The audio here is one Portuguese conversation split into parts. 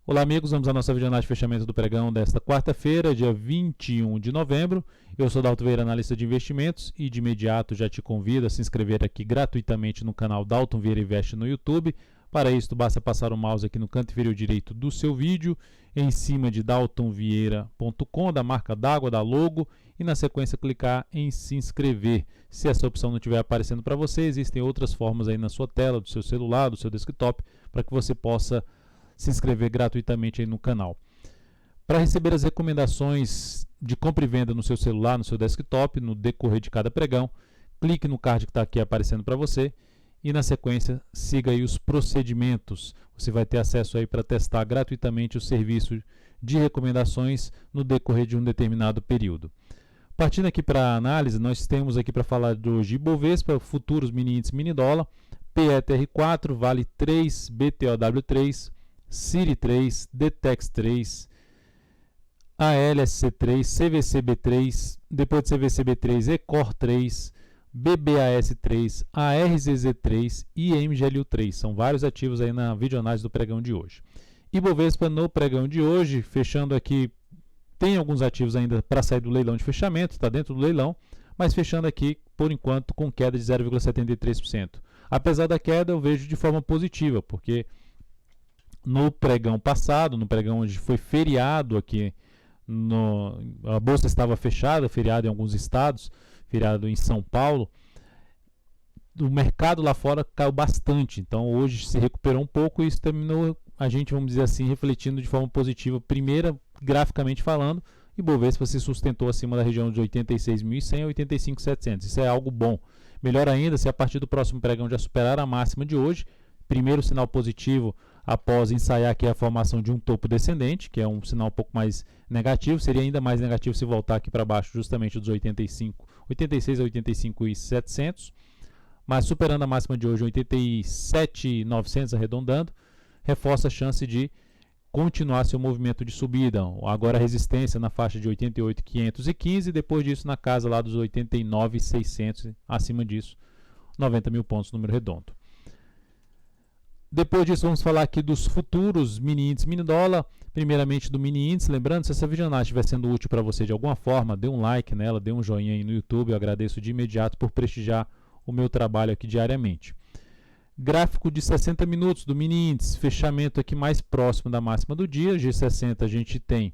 Olá amigos, vamos à nossa videoanálise de fechamento do pregão desta quarta-feira, dia 21 de novembro. Eu sou Dalton Vieira, analista de investimentos, e de imediato já te convido a se inscrever aqui gratuitamente no canal Dalton Vieira Investe no YouTube. Para isso, basta passar o mouse aqui no canto inferior direito do seu vídeo, em cima de daltonvieira.com, da marca d'água, da logo, e na sequência clicar em se inscrever. Se essa opção não estiver aparecendo para você, existem outras formas aí na sua tela, do seu celular, do seu desktop, para que você possa se inscrever gratuitamente aí no canal. Para receber as recomendações de compra e venda no seu celular, no seu desktop, no decorrer de cada pregão, clique no card que está aqui aparecendo para você e na sequência siga aí os procedimentos. Você vai ter acesso aí para testar gratuitamente o serviço de recomendações no decorrer de um determinado período. Partindo aqui para a análise, nós temos aqui para falar de hoje Ibovespa, futuros mini índice mini dólar, PETR4, Vale 3, BTOW3, CIRI 3, DTEX 3, ALSC3, CVCB3, depois de CVCB3, ECOR 3, BBAS3, ARZZ3 e MGLU3. São vários ativos aí na videoanálise do pregão de hoje. Ibovespa no pregão de hoje, fechando aqui, tem alguns ativos ainda para sair do leilão de fechamento, está dentro do leilão, mas fechando aqui, por enquanto, com queda de 0,73%. Apesar da queda, eu vejo de forma positiva, porque no pregão passado, no pregão onde foi feriado aqui, a bolsa estava fechada, feriado em alguns estados, feriado em São Paulo, o mercado lá fora caiu bastante, então hoje se recuperou um pouco e isso terminou a gente, vamos dizer assim, refletindo de forma positiva. Primeira, graficamente falando, Ibovespa se sustentou acima da região de 86.100 a 85.700, isso é algo bom. Melhor ainda se a partir do próximo pregão já superar a máxima de hoje, primeiro sinal positivo após ensaiar aqui a formação de um topo descendente, que é um sinal um pouco mais negativo. Seria ainda mais negativo se voltar aqui para baixo justamente dos 86 a 85.700, mas superando a máxima de hoje, 87.900 arredondando, reforça a chance de continuar seu movimento de subida. Agora a resistência na faixa de 88.515, depois disso na casa lá dos 89.600, acima disso 90 mil pontos, número redondo. Depois disso, vamos falar aqui dos futuros mini índice mini dólar. Primeiramente do mini índice. Lembrando, se essa videoanálise estiver sendo útil para você de alguma forma, dê um like nela, dê um joinha aí no YouTube. Eu agradeço de imediato por prestigiar o meu trabalho aqui diariamente. Gráfico de 60 minutos do mini índice. Fechamento aqui mais próximo da máxima do dia. G60 a gente tem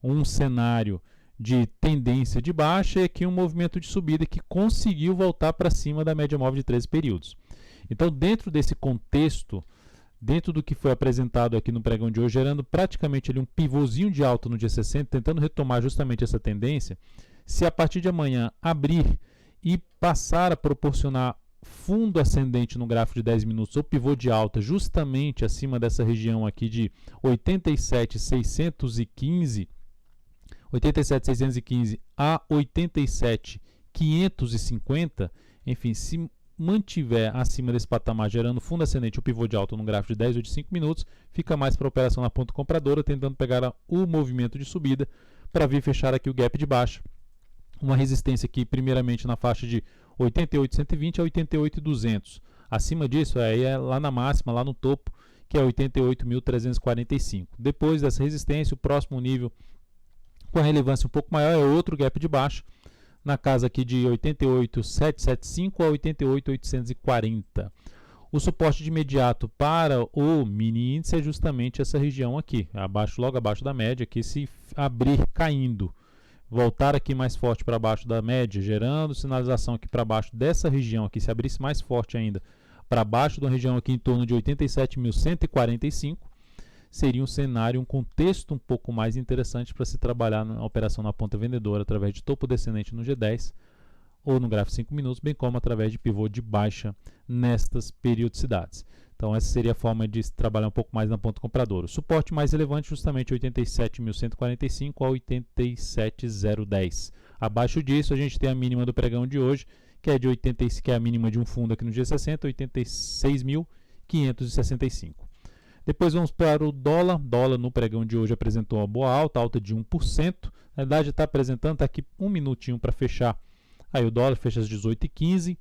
um cenário de tendência de baixa e aqui um movimento de subida que conseguiu voltar para cima da média móvel de 13 períodos. Então, dentro desse contexto, dentro do que foi apresentado aqui no pregão de hoje, gerando praticamente ali um pivôzinho de alta no dia 60, tentando retomar justamente essa tendência, se a partir de amanhã abrir e passar a proporcionar fundo ascendente no gráfico de 10 minutos ou pivô de alta justamente acima dessa região aqui de 87.615 a 87.550, enfim, se mantiver acima desse patamar, gerando fundo ascendente ou pivô de alta no gráfico de 10 ou de 5 minutos, fica mais para a operação na ponta compradora, tentando pegar o movimento de subida para vir fechar aqui o gap de baixa. Uma resistência aqui, primeiramente na faixa de 88.120 a 88.200. Acima disso, aí é lá na máxima, lá no topo, que é 88.345. Depois dessa resistência, o próximo nível com a relevância um pouco maior é outro gap de baixa, na casa aqui de 88.775 a 88.840. O suporte de imediato para o mini índice é justamente essa região aqui, abaixo, logo abaixo da média, que se abrir caindo, voltar aqui mais forte para baixo da média, gerando sinalização aqui para baixo dessa região aqui, se abrisse mais forte ainda para baixo da região aqui em torno de 87.145, seria um cenário, um contexto um pouco mais interessante para se trabalhar na operação na ponta vendedora através de topo descendente no G10 ou no gráfico de 5 minutos, bem como através de pivô de baixa nestas periodicidades. Então essa seria a forma de se trabalhar um pouco mais na ponta compradora. O suporte mais relevante justamente 87.145 a 87.010. Abaixo disso a gente tem a mínima do pregão de hoje, que é que é a mínima de um fundo aqui no G60, 86.565. Depois vamos para o dólar. Dólar no pregão de hoje apresentou uma boa alta de 1%. Na verdade está apresentando, está aqui um minutinho para fechar. Aí o dólar fecha às 18h15.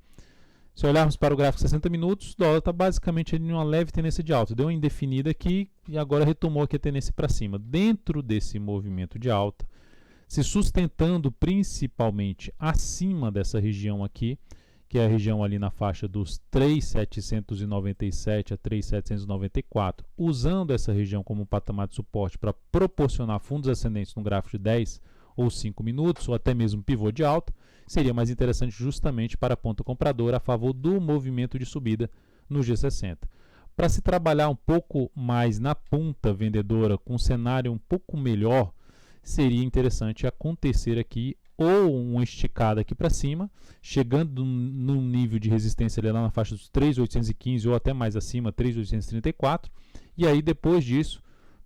Se olharmos para o gráfico 60 minutos, o dólar está basicamente em uma leve tendência de alta. Deu uma indefinida aqui e agora retomou aqui a tendência para cima. Dentro desse movimento de alta, se sustentando principalmente acima dessa região aqui, que é a região ali na faixa dos 3.797 a 3.794, usando essa região como um patamar de suporte para proporcionar fundos ascendentes no gráfico de 10 ou 5 minutos, ou até mesmo pivô de alta, seria mais interessante justamente para a ponta compradora a favor do movimento de subida no G60. Para se trabalhar um pouco mais na ponta vendedora, com um cenário um pouco melhor, seria interessante acontecer aqui ou uma esticada aqui para cima, chegando num nível de resistência ali lá na faixa dos 3.815 ou até mais acima, 3.834, e aí depois disso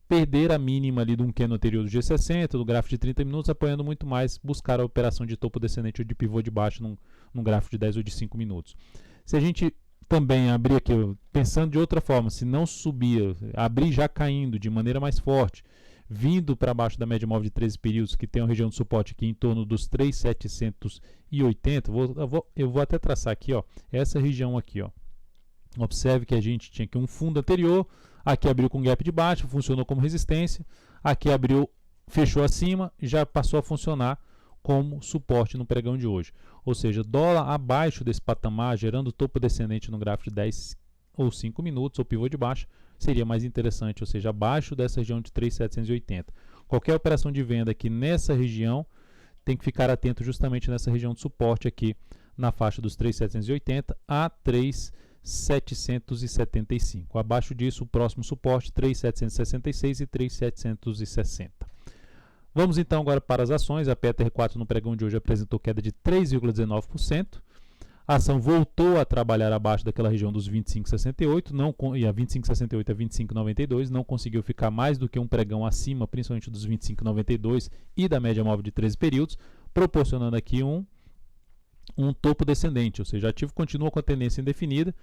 perder a mínima ali de um candle anterior do G60, do gráfico de 30 minutos, apoiando muito mais buscar a operação de topo descendente ou de pivô de baixo num gráfico de 10 ou de 5 minutos. Se a gente também abrir aqui, pensando de outra forma, se não subir, abrir já caindo de maneira mais forte, vindo para baixo da média móvel de 13 períodos, que tem uma região de suporte aqui em torno dos 3.780, eu vou até traçar aqui, ó, essa região aqui, ó. Observe que a gente tinha aqui um fundo anterior, aqui abriu com gap de baixo, funcionou como resistência, aqui abriu, fechou acima e já passou a funcionar como suporte no pregão de hoje. Ou seja, dólar abaixo desse patamar, gerando topo descendente no gráfico de 10 ou 5 minutos, ou pivô de baixo, seria mais interessante, ou seja, abaixo dessa região de 3.780. Qualquer operação de venda aqui nessa região tem que ficar atento justamente nessa região de suporte aqui na faixa dos 3.780 a 3.775. Abaixo disso, o próximo suporte 3.766 e 3.760. Vamos então agora para as ações. A PetroR4 no pregão de hoje apresentou queda de 3,19%. A ação voltou a trabalhar abaixo daquela região dos 25,68 e a 25,68 a 25,92, não conseguiu ficar mais do que um pregão acima, principalmente dos 25,92 e da média móvel de 13 períodos, proporcionando aqui um topo descendente, ou seja, o ativo continua com a tendência indefinida,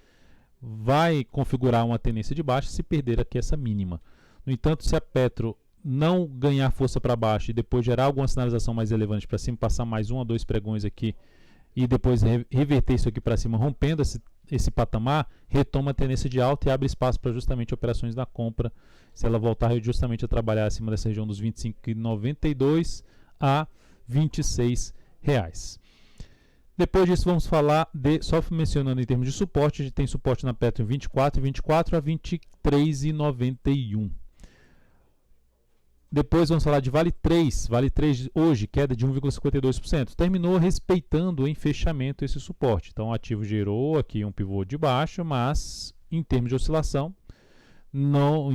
vai configurar uma tendência de baixa se perder aqui essa mínima. No entanto, se a Petro não ganhar força para baixo e depois gerar alguma sinalização mais relevante para cima, passar mais 1 a 2 pregões aqui, e depois reverter isso aqui para cima, rompendo esse patamar, retoma a tendência de alta e abre espaço para justamente operações da compra, se ela voltar justamente a trabalhar acima dessa região dos R$ 25,92 a R$ 26,00. Depois disso vamos falar só mencionando em termos de suporte, a gente tem suporte na Petro em 24,24 a 23,91. Depois vamos falar de Vale 3. Vale 3 hoje, queda de 1,52%. Terminou respeitando em fechamento esse suporte. Então o ativo gerou aqui um pivô de baixo, mas em termos de oscilação, não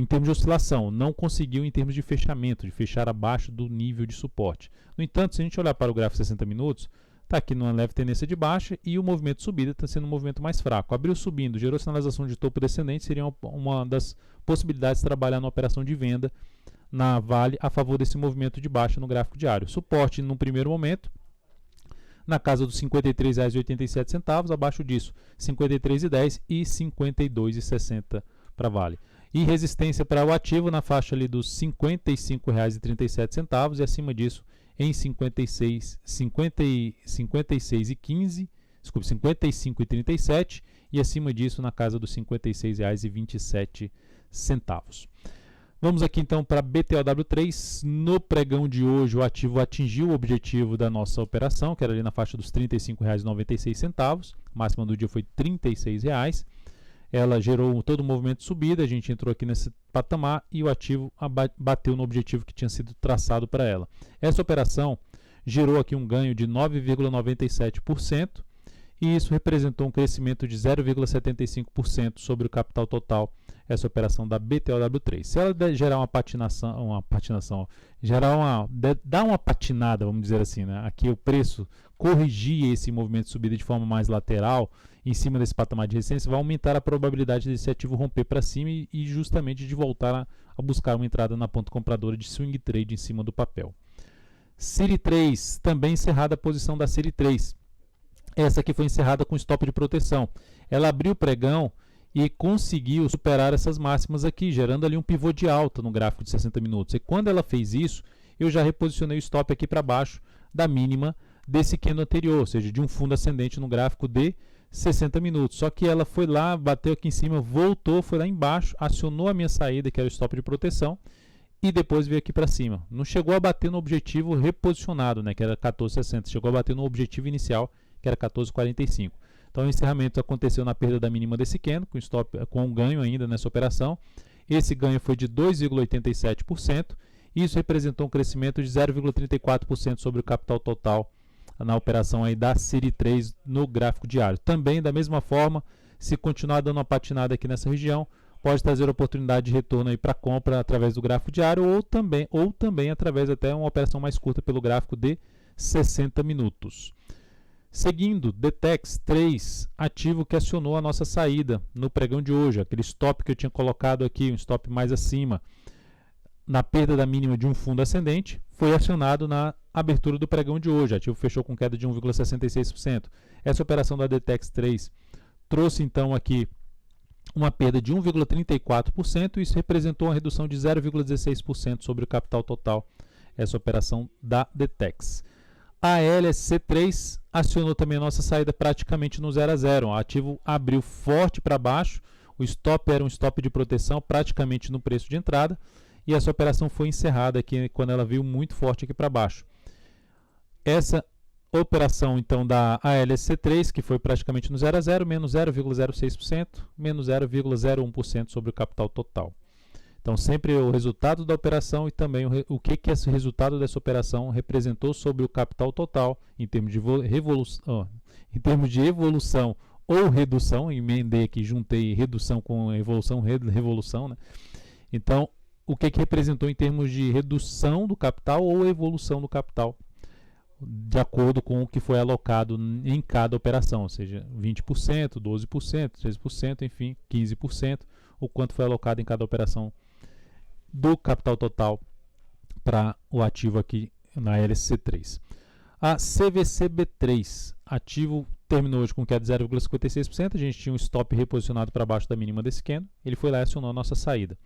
conseguiu em termos de fechamento, de fechar abaixo do nível de suporte. No entanto, se a gente olhar para o gráfico 60 minutos, está aqui numa leve tendência de baixa e o movimento de subida está sendo um movimento mais fraco. Abriu subindo, gerou sinalização de topo descendente, seria uma das possibilidades de trabalhar na operação de venda na Vale a favor desse movimento de baixa no gráfico diário. Suporte no primeiro momento na casa dos R$ 53,87, abaixo disso R$ 53,10 e R$ 52,60 para Vale. E resistência para o ativo na faixa ali dos R$ 55,37 e acima disso em R$ 55,37 e acima disso na casa dos R$ 56,27. Vamos aqui então para BTOW3. No pregão de hoje, o ativo atingiu o objetivo da nossa operação, que era ali na faixa dos R$ 35,96. A máxima do dia foi R$ 36,00. Ela gerou todo o movimento de subida, a gente entrou aqui nesse patamar e o ativo bateu no objetivo que tinha sido traçado para ela. Essa operação gerou aqui um ganho de 9,97% e isso representou um crescimento de 0,75% sobre o capital total, essa operação da BTOW3. Se ela gerar dar uma patinada, vamos dizer assim, né? Aqui o preço corrigir esse movimento de subida de forma mais lateral, em cima desse patamar de resistência, vai aumentar a probabilidade desse ativo romper para cima e justamente de voltar a buscar uma entrada na ponta compradora de swing trade em cima do papel. Série 3, também encerrada a posição da Série 3. Essa aqui foi encerrada com stop de proteção. Ela abriu o pregão e conseguiu superar essas máximas aqui, gerando ali um pivô de alta no gráfico de 60 minutos. E quando ela fez isso, eu já reposicionei o stop aqui para baixo da mínima desse candle anterior, ou seja, de um fundo ascendente no gráfico de 60 minutos. Só que ela foi lá, bateu aqui em cima, voltou, foi lá embaixo, acionou a minha saída, que era o stop de proteção, e depois veio aqui para cima. Não chegou a bater no objetivo reposicionado, né, que era 14,60. Chegou a bater no objetivo inicial, que era 14,45. Então o encerramento aconteceu na perda da mínima desse candle, com um ganho ainda nessa operação. Esse ganho foi de 2,87%. Isso representou um crescimento de 0,34% sobre o capital total na operação aí da Série 3 no gráfico diário. Também, da mesma forma, se continuar dando uma patinada aqui nessa região, pode trazer oportunidade de retorno aí para compra através do gráfico diário ou também através até uma operação mais curta pelo gráfico de 60 minutos. Seguindo, DTEX 3, ativo que acionou a nossa saída no pregão de hoje, aquele stop que eu tinha colocado aqui, um stop mais acima, na perda da mínima de um fundo ascendente, foi acionado na abertura do pregão de hoje. O ativo fechou com queda de 1,66%. Essa operação da DTEX 3 trouxe então aqui uma perda de 1,34%, e isso representou uma redução de 0,16% sobre o capital total, essa operação da DTEX. A LSC3 acionou também a nossa saída praticamente no 0 a 0. O ativo abriu forte para baixo, o stop era um stop de proteção praticamente no preço de entrada, e essa operação foi encerrada aqui quando ela veio muito forte aqui para baixo. Essa operação então da ALSC3, que foi praticamente no 0 a 0, menos 0,06%, menos 0,01% sobre o capital total. Então sempre o resultado da operação e também o que esse resultado dessa operação representou sobre o capital total em termos de evolução ou redução. Emendei aqui, juntei redução com evolução, revolução, né? Então o que representou em termos de redução do capital ou evolução do capital, de acordo com o que foi alocado em cada operação, ou seja, 20%, 12%, 13%, enfim, 15%, o quanto foi alocado em cada operação do capital total para o ativo aqui na LSC3. A CVCB3, ativo terminou hoje com queda de 0,56%, a gente tinha um stop reposicionado para baixo da mínima desse candle, ele foi lá e acionou a nossa saída.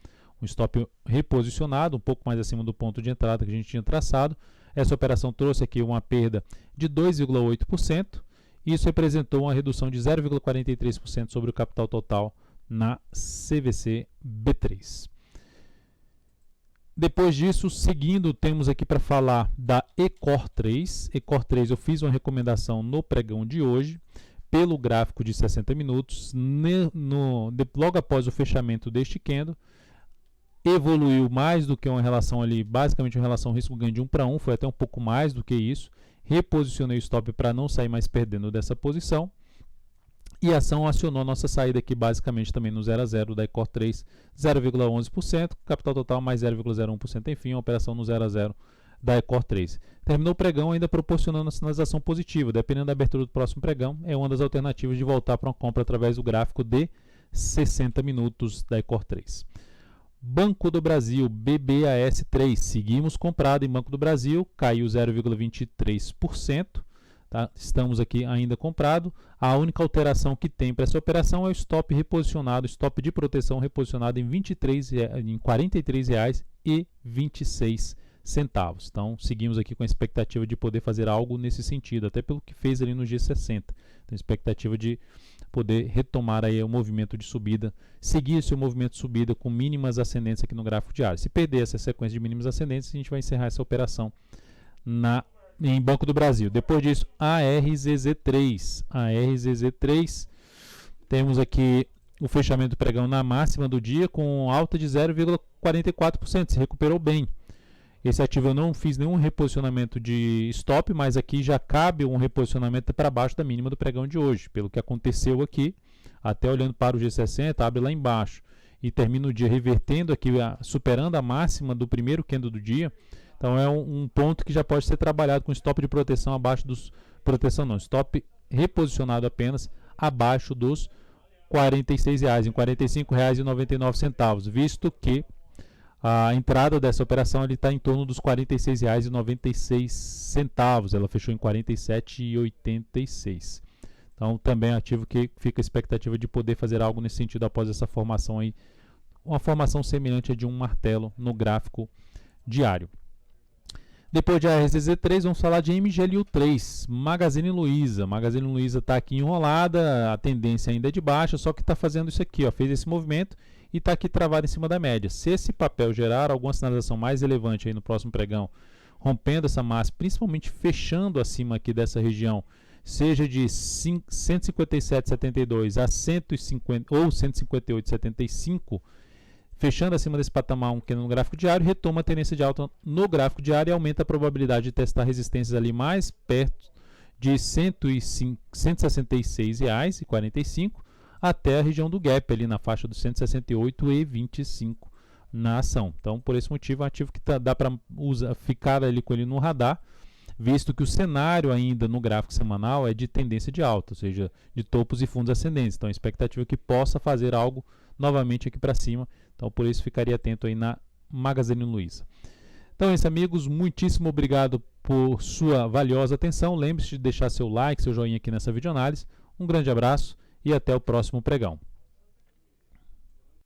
Um stop reposicionado, um pouco mais acima do ponto de entrada que a gente tinha traçado. Essa operação trouxe aqui uma perda de 2,8%, e isso representou uma redução de 0,43% sobre o capital total na CVC B3. Depois disso, seguindo, temos aqui para falar da Ecor 3. Ecor 3 eu fiz uma recomendação no pregão de hoje, pelo gráfico de 60 minutos, logo após o fechamento deste candle, evoluiu mais do que uma relação ali, basicamente uma relação risco-ganho de 1 para 1, foi até um pouco mais do que isso. Reposicionei o stop para não sair mais perdendo dessa posição. E a ação acionou a nossa saída aqui basicamente também no 0 a 0 da Ecor 3, 0,11%, capital total mais 0,01%, enfim, uma operação no 0 a 0 da Ecor 3. Terminou o pregão ainda proporcionando a sinalização positiva, dependendo da abertura do próximo pregão, é uma das alternativas de voltar para uma compra através do gráfico de 60 minutos da Ecor 3. Banco do Brasil, BBAS3, seguimos comprado em Banco do Brasil, caiu 0,23%, tá? Estamos aqui ainda comprado. A única alteração que tem para essa operação é o stop reposicionado, stop de proteção reposicionado em R$ 43,26. Então, seguimos aqui com a expectativa de poder fazer algo nesse sentido, até pelo que fez ali no G60. Tem expectativa de poder retomar aí o movimento de subida, seguir esse movimento de subida com mínimas ascendentes aqui no gráfico diário. Se perder essa sequência de mínimas ascendentes, a gente vai encerrar essa operação em Banco do Brasil. Depois disso, ARZZ3. ARZZ3, temos aqui o fechamento do pregão na máxima do dia com alta de 0,44%, se recuperou bem. Esse ativo eu não fiz nenhum reposicionamento de stop, mas aqui já cabe um reposicionamento para baixo da mínima do pregão de hoje. Pelo que aconteceu aqui, até olhando para o G60, abre lá embaixo e termina o dia revertendo aqui, superando a máxima do primeiro candle do dia. Então é um ponto que já pode ser trabalhado com stop de proteção abaixo dos... stop reposicionado apenas abaixo dos R$ 46,00, em R$ 45,99, visto que a entrada dessa operação está em torno dos R$ 46,96. Ela fechou em R$ 47,86. Então, também é ativo que fica a expectativa de poder fazer algo nesse sentido após essa formação aí. Uma formação semelhante a de um martelo no gráfico diário. Depois de ARZZ3, vamos falar de MGLU3, Magazine Luiza. Magazine Luiza está aqui enrolada, a tendência ainda é de baixa, só que está fazendo isso aqui, ó, fez esse movimento e está aqui travado em cima da média. Se esse papel gerar alguma sinalização mais relevante aí no próximo pregão, rompendo essa máxima, principalmente fechando acima aqui dessa região, seja de 157,72 a 150 ou 158,75, fechando acima desse patamar no gráfico diário, retoma a tendência de alta no gráfico diário e aumenta a probabilidade de testar resistências ali mais perto de R$ 166,45 até a região do gap, ali na faixa dos 168,25 na ação. Então, por esse motivo, é um ativo que dá para ficar ali com ele no radar, visto que o cenário ainda no gráfico semanal é de tendência de alta, ou seja, de topos e fundos ascendentes. Então, a expectativa é que possa fazer algo novamente aqui para cima. Então, por isso, ficaria atento aí na Magazine Luiza. Então é isso, amigos. Muitíssimo obrigado por sua valiosa atenção. Lembre-se de deixar seu like, seu joinha aqui nessa videoanálise. Um grande abraço e até o próximo pregão.